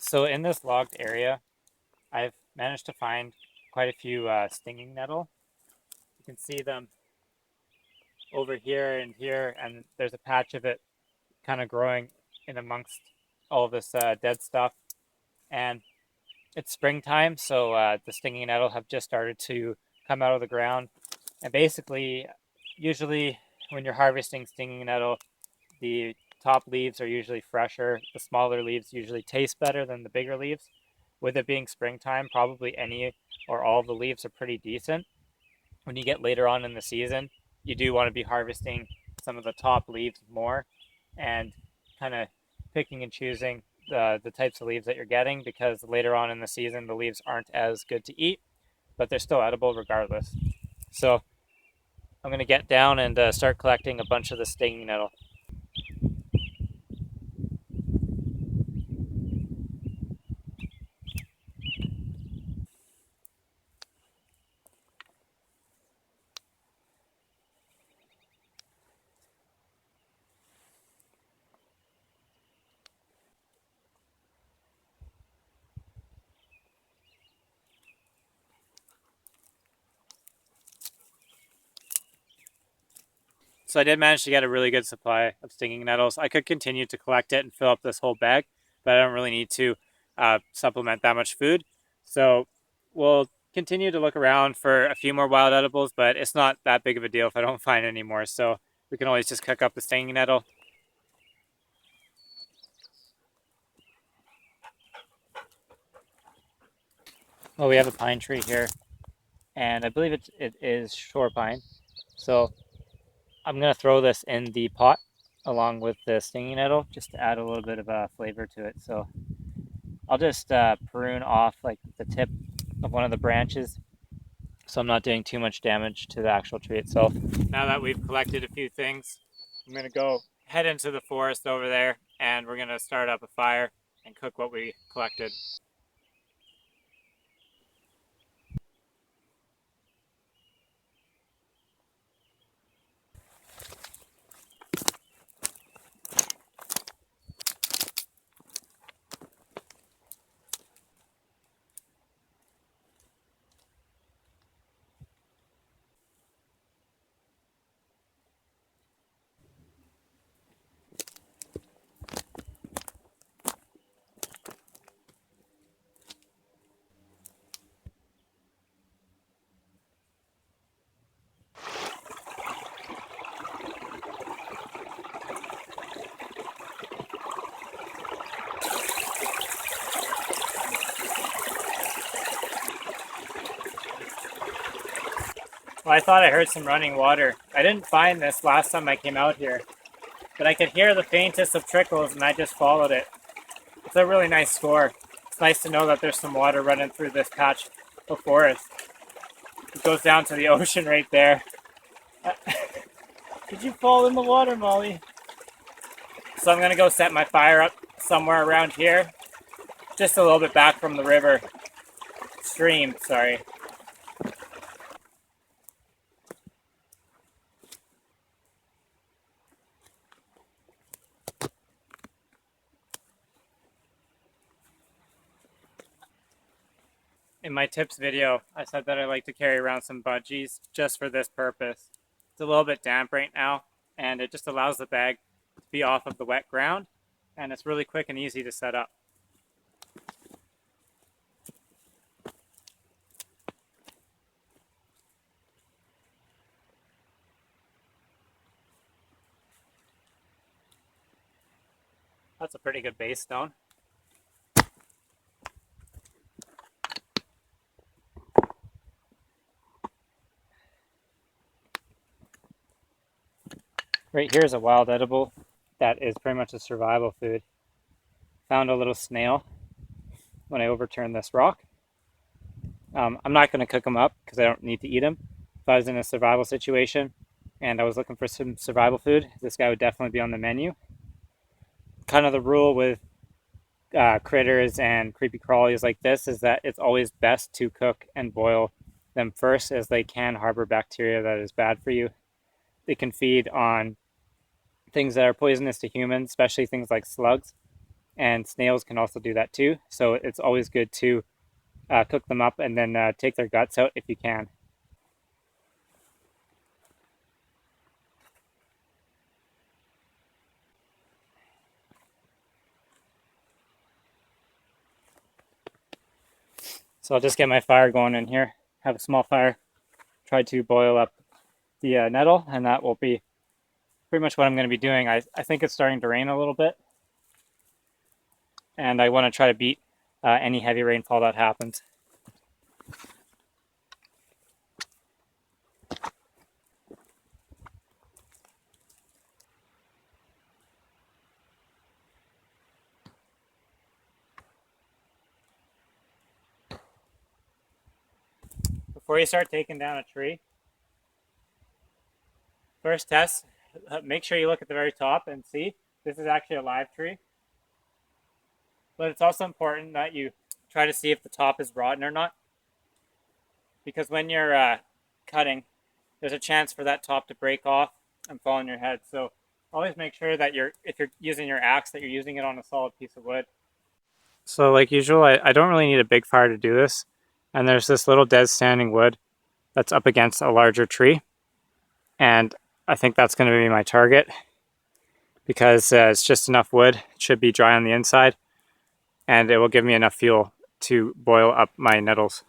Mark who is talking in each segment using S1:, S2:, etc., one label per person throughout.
S1: So in this logged area, I've managed to find quite a few stinging nettle. You can see them over here, and there's a patch of it kind of growing in amongst all of this dead stuff. And it's springtime, so the stinging nettle have just started to come out of the ground. And basically, usually when you're harvesting stinging nettle, the top leaves are usually fresher. The smaller leaves usually taste better than the bigger leaves. With it being springtime, probably any or all of the leaves are pretty decent. When you get later on in the season, you do want to be harvesting some of the top leaves more and kind of picking and choosing the types of leaves that you're getting, because later on in the season, the leaves aren't as good to eat, but they're still edible regardless. So I'm going to get down and start collecting a bunch of the stinging nettle. So I did manage to get a really good supply of stinging nettles. I could continue to collect it and fill up this whole bag, but I don't really need to supplement that much food. So we'll continue to look around for a few more wild edibles, but it's not that big of a deal if I don't find any more. So we can always just cook up the stinging nettle. Well, we have a pine tree here, and I believe it is shore pine. So I'm going to throw this in the pot along with the stinging nettle just to add a little bit of a flavor to it. So I'll just prune off like the tip of one of the branches so I'm not doing too much damage to the actual tree itself. Now that we've collected a few things, I'm going to go head into the forest over there, and we're going to start up a fire and cook what we collected. Well, I thought I heard some running water. I didn't find this last time I came out here, but I could hear the faintest of trickles and I just followed it. It's a really nice score. It's nice to know that there's some water running through this patch of forest. It goes down to the ocean right there. Did you fall in the water, Molly? So I'm gonna go set my fire up somewhere around here, just a little bit back from the river. Stream, sorry. In my tips video, I said that I like to carry around some budgies just for this purpose. It's a little bit damp right now, and it just allows the bag to be off of the wet ground, and it's really quick and easy to set up. That's a pretty good base stone. Right here is a wild edible that is pretty much a survival food. Found a little snail when I overturned this rock. I'm not going to cook them up because I don't need to eat them. If I was in a survival situation and I was looking for some survival food, this guy would definitely be on the menu. Kind of the rule with critters and creepy crawlies like this is that it's always best to cook and boil them first, as they can harbor bacteria that is bad for you. They can feed on things that are poisonous to humans, especially things like slugs, and snails can also do that too. So it's always good to cook them up and then take their guts out if you can. So I'll just get my fire going in here, have a small fire, try to boil up the nettle, and that will be pretty much what I'm going to be doing. I think it's starting to rain a little bit, and I want to try to beat any heavy rainfall that happens. Before you start taking down a tree, first test, make sure you look at the very top and see this is actually a live tree. But it's also important that you try to see if the top is rotten or not, because when you're cutting, there's a chance for that top to break off and fall on your head. So always make sure that if you're using your axe, that you're using it on a solid piece of wood. So like usual, I don't really need a big fire to do this. And there's this little dead standing wood that's up against a larger tree. And I think that's going to be my target because it's just enough wood. It should be dry on the inside. And it will give me enough fuel to boil up my nettles.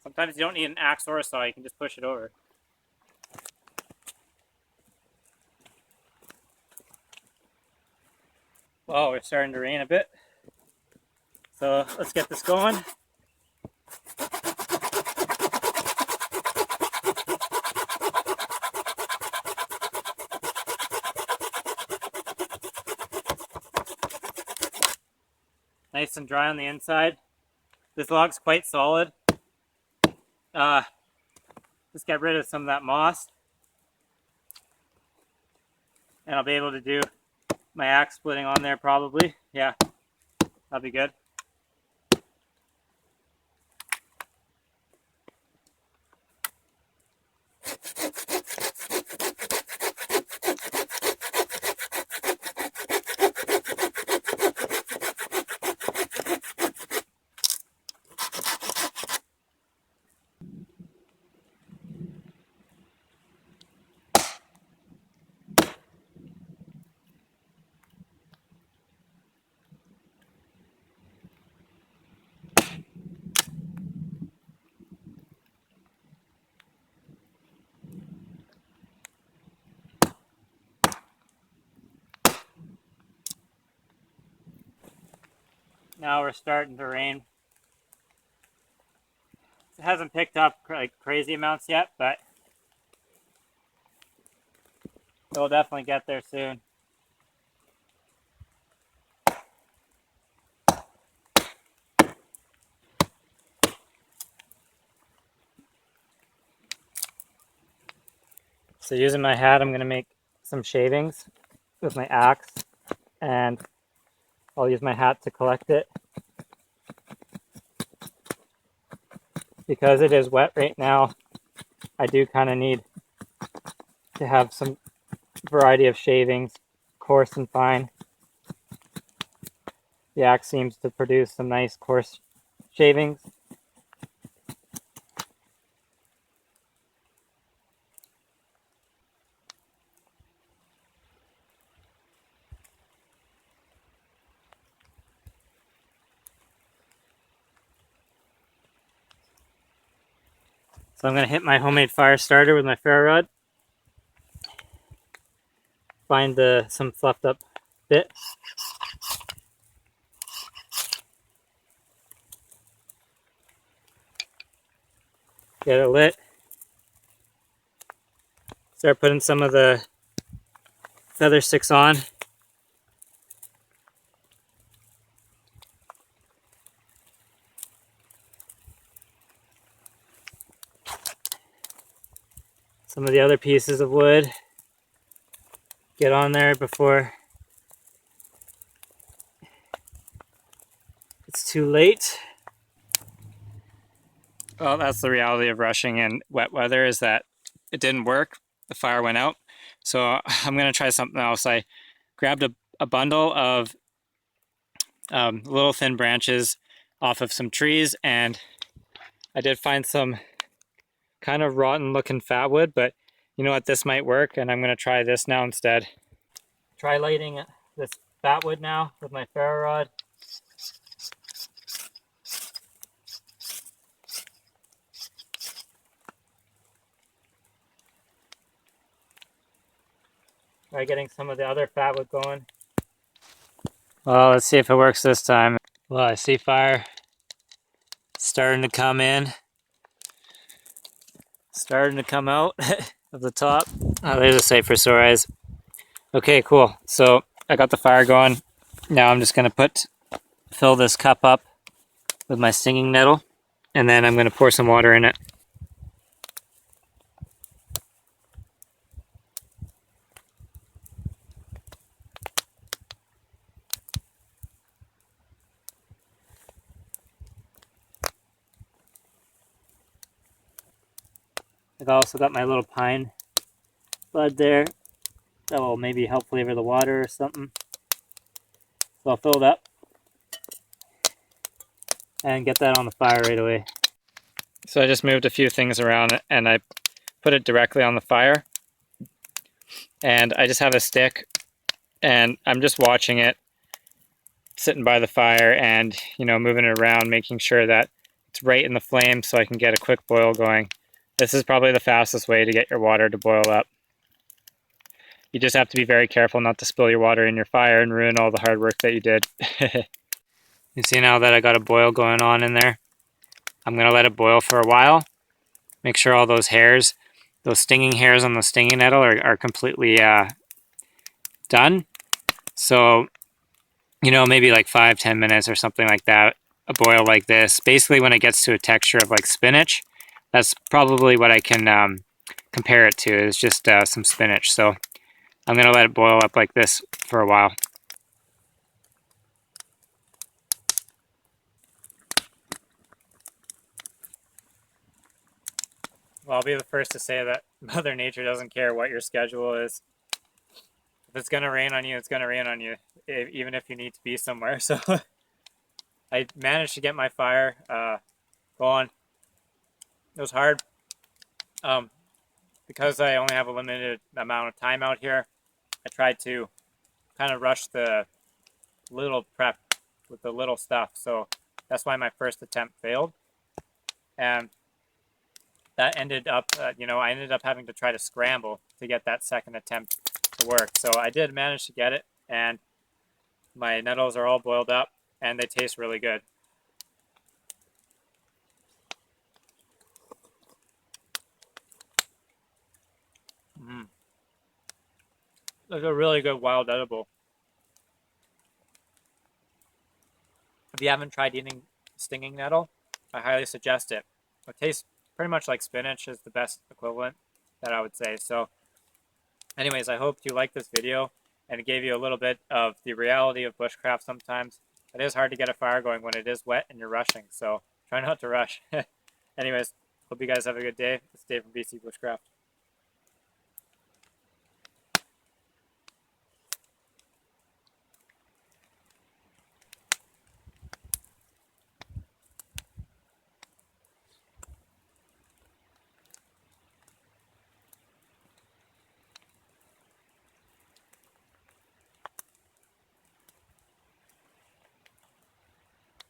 S1: Sometimes you don't need an axe or a saw, you can just push it over. Oh, it's starting to rain a bit. So let's get this going. Nice and dry on the inside. This log's quite solid. Just get rid of some of that moss. And I'll be able to do my axe splitting on there probably. Yeah, that'll be good. Now we're starting to rain. It hasn't picked up like crazy amounts yet, but it'll definitely get there soon. So using my hat, I'm going to make some shavings with my axe, and I'll use my hat to collect it. Because it is wet right now, I do kind of need to have some variety of shavings, coarse and fine. The axe seems to produce some nice coarse shavings. So I'm going to hit my homemade fire starter with my ferro rod. Find some fluffed up bit. Get it lit. Start putting some of the feather sticks on. some of the other pieces of wood. Get on there before it's too late. Well, that's the reality of rushing in wet weather, is that it didn't work. The fire went out. So I'm going to try something else. I grabbed a bundle of little thin branches off of some trees, and I did find some kind of rotten looking fat wood, but you know what, this might work, and I'm going to try this now instead. Try lighting this fat wood now with my ferro rod. Try getting some of the other fat wood going. Well, let's see if it works this time. Well, I see fire starting to come in. Starting to come out of the top. Oh, there's a sight for sore eyes. Okay, cool. So I got the fire going. Now I'm just going to fill this cup up with my stinging nettle, and then I'm going to pour some water in it. I've also got my little pine bud there that will maybe help flavor the water or something. So I'll fill it up and get that on the fire right away. So I just moved a few things around and I put it directly on the fire. And I just have a stick and I'm just watching it, sitting by the fire and, you know, moving it around, making sure that it's right in the flame so I can get a quick boil going. This is probably the fastest way to get your water to boil up. You just have to be very careful not to spill your water in your fire and ruin all the hard work that you did. You see now that I got a boil going on in there. I'm going to let it boil for a while. Make sure all those hairs, those stinging hairs on the stinging nettle are completely done. So, you know, maybe like 5-10 minutes or something like that. A boil like this. Basically when it gets to a texture of like spinach, that's probably what I can compare it to, is just some spinach. So I'm going to let it boil up like this for a while. Well, I'll be the first to say that Mother Nature doesn't care what your schedule is. If it's going to rain on you, it's going to rain on you, even if you need to be somewhere. So I managed to get my fire going. It was hard. Because I only have a limited amount of time out here, I tried to kind of rush the little prep with the little stuff. So that's why my first attempt failed. And that ended up, you know, I ended up having to try to scramble to get that second attempt to work. So I did manage to get it, and my nettles are all boiled up, and they taste really good. It's a really good wild edible. If you haven't tried eating stinging nettle, I highly suggest it. It tastes pretty much like spinach, is the best equivalent that I would say. So anyways, I hope you liked this video and it gave you a little bit of the reality of bushcraft sometimes. It is hard to get a fire going when it is wet and you're rushing, so try not to rush. Anyways, hope you guys have a good day. It's Dave from BC Bushcraft.